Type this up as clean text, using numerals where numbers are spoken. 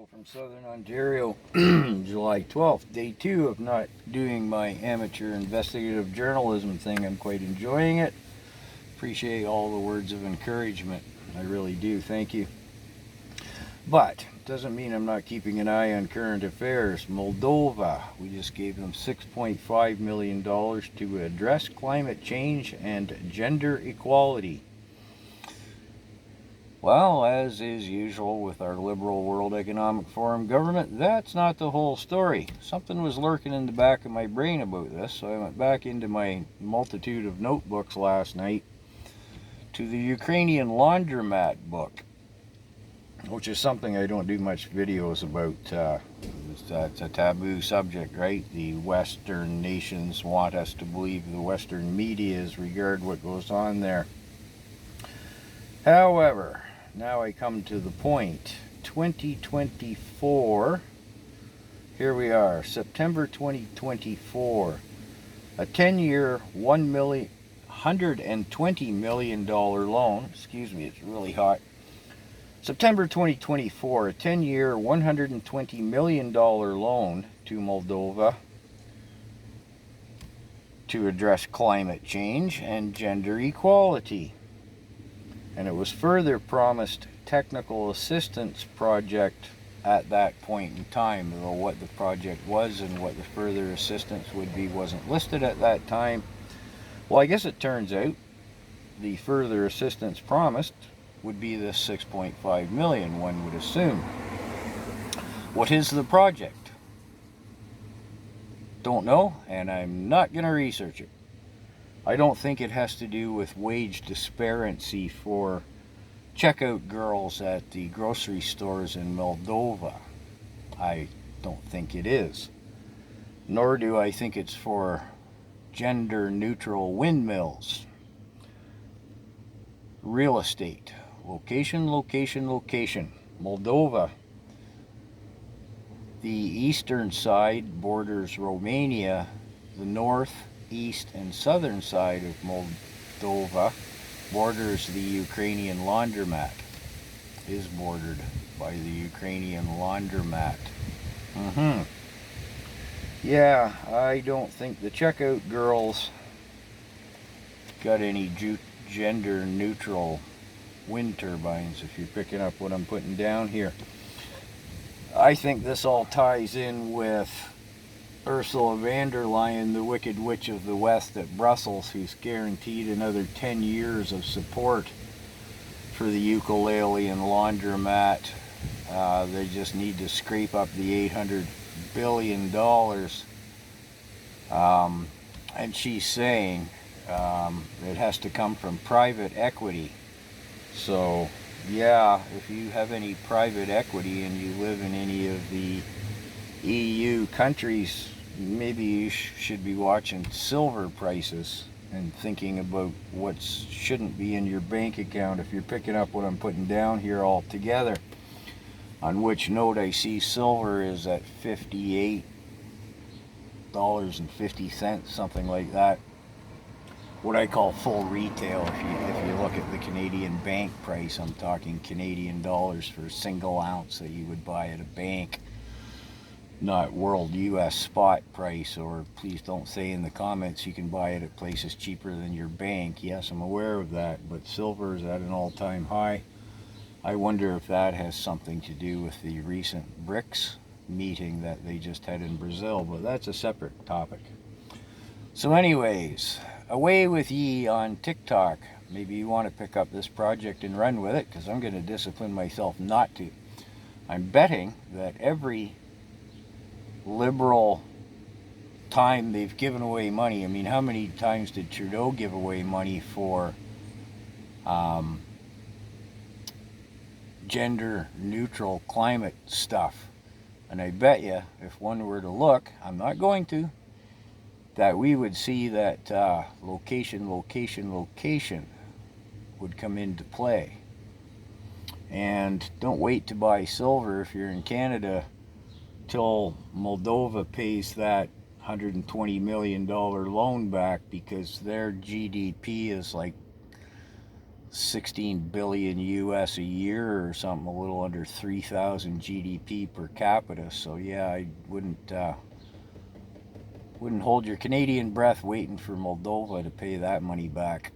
Hello from Southern Ontario, July 12th, day 2 of not doing my amateur investigative journalism thing. I'm quite enjoying it. Appreciate all the words of encouragement. I really do. Thank you. But it doesn't mean I'm not keeping an eye on current affairs. Moldova, we just gave them $6.5 million to address climate change and gender equality. Well, as is usual with our liberal World Economic Forum government, that's not the whole story. Something was lurking in the back of my brain about this, so I went back into my multitude of notebooks last night to the Ukrainian laundromat book, which is something I don't do much videos about. It's a taboo subject, right? The Western nations want us to believe the Western media regard what goes on there. However, now I come to the point. 2024, here we are, September 2024, a 10-year, $120 million loan, excuse me, it's really hot. September 2024, a 10-year, $120 million loan to Moldova to address climate change and gender equality. And it was further promised technical assistance project at that point in time, though what the project was and what the further assistance would be wasn't listed at that time. Well, I guess it turns out the further assistance promised would be the 6.5 million, one would assume. What is the project? Don't know, and I'm not going to research it. I don't think it has to do with wage disparity for checkout girls at the grocery stores in Moldova. I don't think it is. Nor do I think it's for gender-neutral windmills. Real estate. Location, location, location. Moldova. The eastern side borders Romania. The north, east, and southern side of Moldova borders the Ukrainian laundromat. Is bordered by the Ukrainian laundromat. Yeah, I don't think the checkout girls got any gender neutral wind turbines, if you're picking up what I'm putting down here. I think this all ties in with Ursula von der Leyen, the Wicked Witch of the West at Brussels, who's guaranteed another 10 years of support for the ukulele and laundromat. They just need to scrape up the $800 billion. And she's saying it has to come from private equity. So, yeah, if you have any private equity and you live in any of the EU countries, maybe you should be watching silver prices and thinking about what shouldn't be in your bank account, if you're picking up what I'm putting down here all together. On which note, I see silver is at $58.50, something like that. What I call full retail. If you look at the Canadian bank price, I'm talking Canadian dollars for a single ounce that you would buy at a bank. Not world US spot price, or please don't say in the comments you can buy it at places cheaper than your bank. Yes, I'm aware of that, but silver is at an all-time high. I wonder if that has something to do with the recent BRICS meeting that they just had in Brazil, but that's a separate topic. So anyways, away with ye on TikTok. Maybe you want to pick up this project and run with it, because I'm going to discipline myself not to. I'm betting that every liberal time they've given away money. I mean, how many times did Trudeau give away money for gender neutral climate stuff? And I bet you, if one were to look, I'm not going to, that we would see that location, location, location would come into play. And don't wait to buy silver if you're in Canada till Moldova pays that $120 million loan back, because their GDP is like 16 billion US a year or something, a little under 3,000 GDP per capita. So yeah, I wouldn't hold your Canadian breath waiting for Moldova to pay that money back.